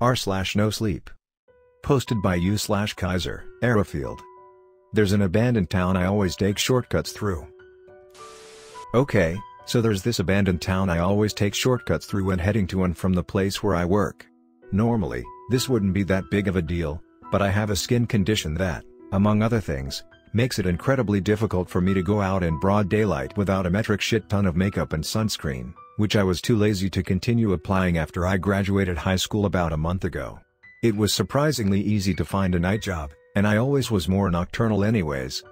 r/Nosleep. Posted by u/KaiserArrowfield. There's an abandoned town I always take shortcuts through. Okay, so there's this abandoned town I always take shortcuts through when heading to and from the place where I work. Normally, this wouldn't be that big of a deal, but I have a skin condition that, among other things, makes it incredibly difficult for me to go out in broad daylight without a metric shit ton of makeup and sunscreen, which I was too lazy to continue applying after I graduated high school about a month ago. It was surprisingly easy to find a night job, and I always was more nocturnal anyways.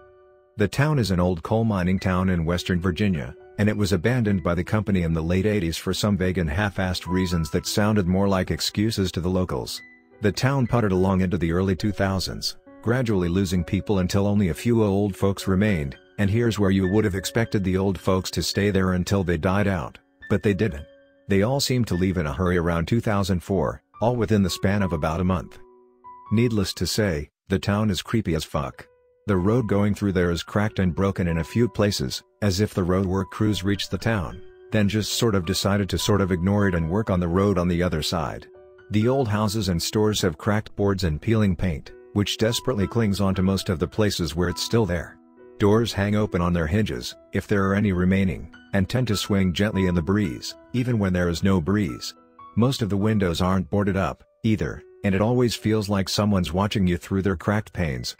The town is an old coal mining town in Western Virginia, and it was abandoned by the company in the late 80s for some vague and half-assed reasons that sounded more like excuses to the locals. The town puttered along into the early 2000s, gradually losing people until only a few old folks remained, and here's where you would have expected the old folks to stay there until they died out, but they didn't. They all seemed to leave in a hurry around 2004, all within the span of about a month. Needless to say, the town is creepy as fuck. The road going through there is cracked and broken in a few places, as if the roadwork crews reached the town, then just sort of decided to sort of ignore it and work on the road on the other side. The old houses and stores have cracked boards and peeling paint, which desperately clings onto most of the places where it's still there. Doors hang open on their hinges, if there are any remaining, and tend to swing gently in the breeze, even when there is no breeze. Most of the windows aren't boarded up, either, and it always feels like someone's watching you through their cracked panes.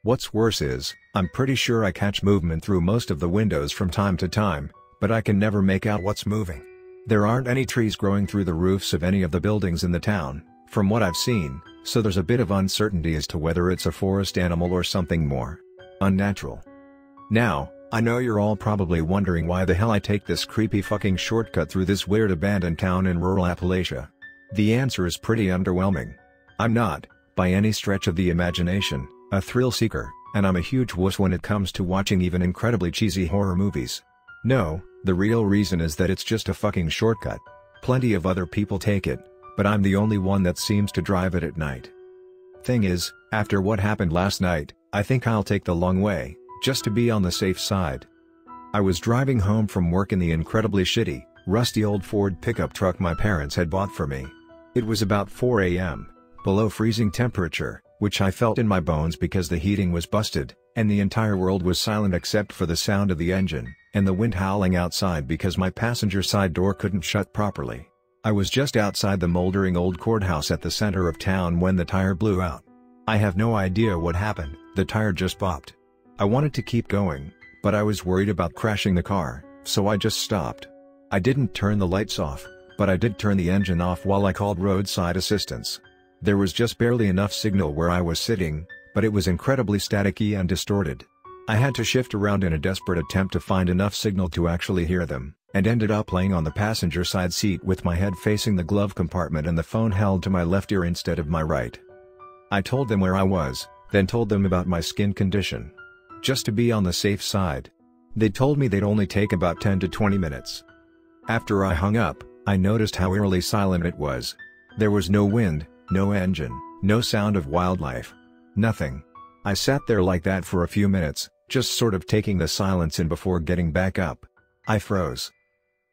What's worse is, I'm pretty sure I catch movement through most of the windows from time to time, but I can never make out what's moving. There aren't any trees growing through the roofs of any of the buildings in the town, from what I've seen, so there's a bit of uncertainty as to whether it's a forest animal or something more unnatural. Now, I know you're all probably wondering why the hell I take this creepy fucking shortcut through this weird abandoned town in rural Appalachia. The answer is pretty underwhelming. I'm not, by any stretch of the imagination, a thrill seeker, and I'm a huge wuss when it comes to watching even incredibly cheesy horror movies. No, the real reason is that it's just a fucking shortcut. Plenty of other people take it, but I'm the only one that seems to drive it at night. Thing is, after what happened last night, I think I'll take the long way, just to be on the safe side. I was driving home from work in the incredibly shitty, rusty old Ford pickup truck my parents had bought for me. It was about 4 a.m., below freezing temperature, which I felt in my bones because the heating was busted, and the entire world was silent except for the sound of the engine, and the wind howling outside because my passenger side door couldn't shut properly. I was just outside the moldering old courthouse at the center of town when the tire blew out. I have no idea what happened, the tire just popped. I wanted to keep going, but I was worried about crashing the car, so I just stopped. I didn't turn the lights off, but I did turn the engine off while I called roadside assistance. There was just barely enough signal where I was sitting, but it was incredibly staticky and distorted. I had to shift around in a desperate attempt to find enough signal to actually hear them, and ended up laying on the passenger side seat with my head facing the glove compartment and the phone held to my left ear instead of my right. I told them where I was, then told them about my skin condition. Just to be on the safe side. They told me they'd only take about 10 to 20 minutes. After I hung up, I noticed how eerily silent it was. There was no wind, no engine, no sound of wildlife. Nothing. I sat there like that for a few minutes, just sort of taking the silence in before getting back up. I froze.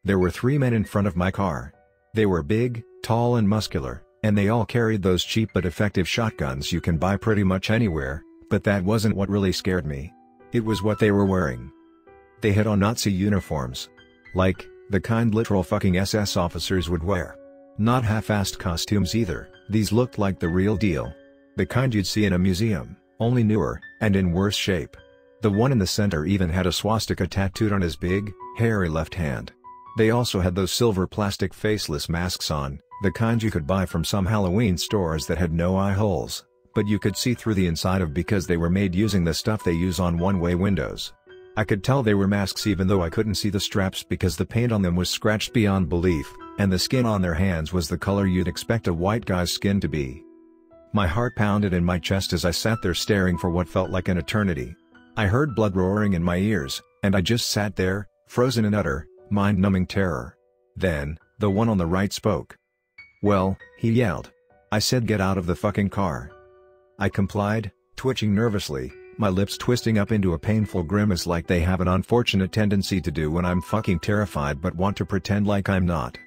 There were 3 men in front of my car. They were big, tall and muscular, and they all carried those cheap but effective shotguns you can buy pretty much anywhere, but that wasn't what really scared me. It was what they were wearing. They had on Nazi uniforms. Like, the kind literal fucking SS officers would wear. Not half-assed costumes either, these looked like the real deal. The kind you'd see in a museum, only newer, and in worse shape. The one in the center even had a swastika tattooed on his big, hairy left hand. They also had those silver plastic faceless masks on, the kind you could buy from some Halloween stores that had no eye holes, but you could see through the inside of because they were made using the stuff they use on one-way windows. I could tell they were masks even though I couldn't see the straps because the paint on them was scratched beyond belief, and the skin on their hands was the color you'd expect a white guy's skin to be. My heart pounded in my chest as I sat there staring for what felt like an eternity. I heard blood roaring in my ears, and I just sat there, frozen in utter, mind-numbing terror. Then, the one on the right spoke. "Well," he yelled. I said, "Get out of the fucking car." I complied, twitching nervously, my lips twisting up into a painful grimace like they have an unfortunate tendency to do when I'm fucking terrified but want to pretend like I'm not.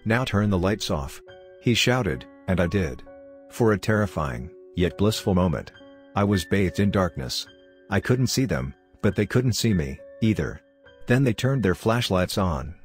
"Now turn the lights off," he shouted, And I did. For a terrifying, yet blissful moment. I was bathed in darkness. I couldn't see them, but they couldn't see me, either. Then they turned their flashlights on.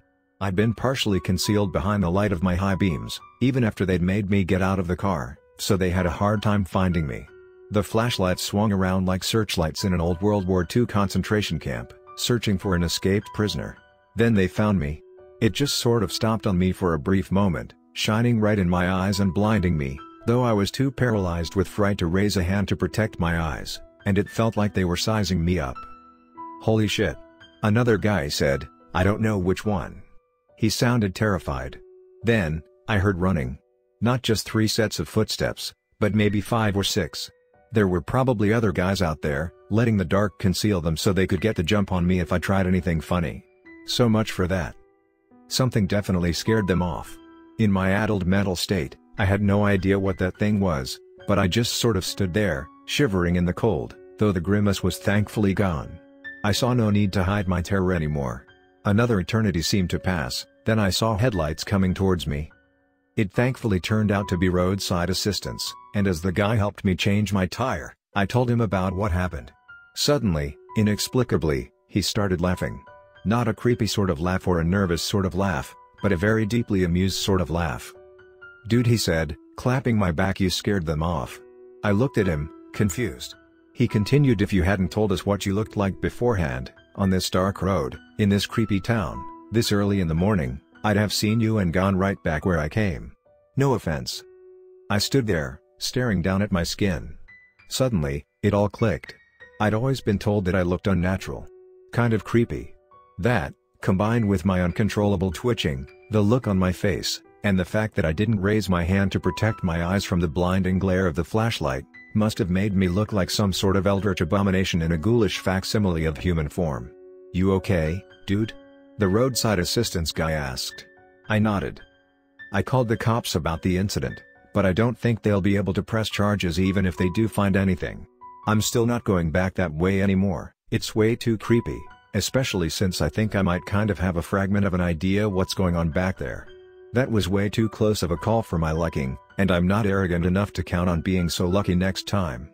I'd been partially concealed behind the light of my high beams, even after they'd made me get out of the car, so they had a hard time finding me. The flashlights swung around like searchlights in an old World War II concentration camp, searching for an escaped prisoner. Then they found me. It just sort of stopped on me for a brief moment, shining right in my eyes and blinding me, though I was too paralyzed with fright to raise a hand to protect my eyes, and it felt like they were sizing me up. "Holy shit." Another guy said, "I don't know which one." He sounded terrified. Then, I heard running. Not just 3 sets of footsteps, but maybe 5 or 6. There were probably other guys out there, letting the dark conceal them so they could get the jump on me if I tried anything funny. So much for that. Something definitely scared them off. In my addled mental state, I had no idea what that thing was, but I just sort of stood there, shivering in the cold, though the grimace was thankfully gone. I saw no need to hide my terror anymore. Another eternity seemed to pass, then I saw headlights coming towards me. It thankfully turned out to be roadside assistance, and as the guy helped me change my tire, I told him about what happened. Suddenly, inexplicably, he started laughing. Not a creepy sort of laugh or a nervous sort of laugh, but a very deeply amused sort of laugh. "Dude," he said, clapping my back, "you scared them off." I looked at him, confused. He continued, "If you hadn't told us what you looked like beforehand, on this dark road, in this creepy town, this early in the morning, I'd have seen you and gone right back where I came. No offense." I stood there, staring down at my skin. Suddenly, it all clicked. I'd always been told that I looked unnatural. Kind of creepy. That, combined with my uncontrollable twitching, the look on my face, and the fact that I didn't raise my hand to protect my eyes from the blinding glare of the flashlight, must have made me look like some sort of eldritch abomination in a ghoulish facsimile of human form. "You okay, dude?" the roadside assistance guy asked. I nodded. "I called the cops about the incident, but I don't think they'll be able to press charges even if they do find anything. I'm still not going back that way anymore, it's way too creepy, especially since I think I might kind of have a fragment of an idea what's going on back there. That was way too close of a call for my liking, and I'm not arrogant enough to count on being so lucky next time."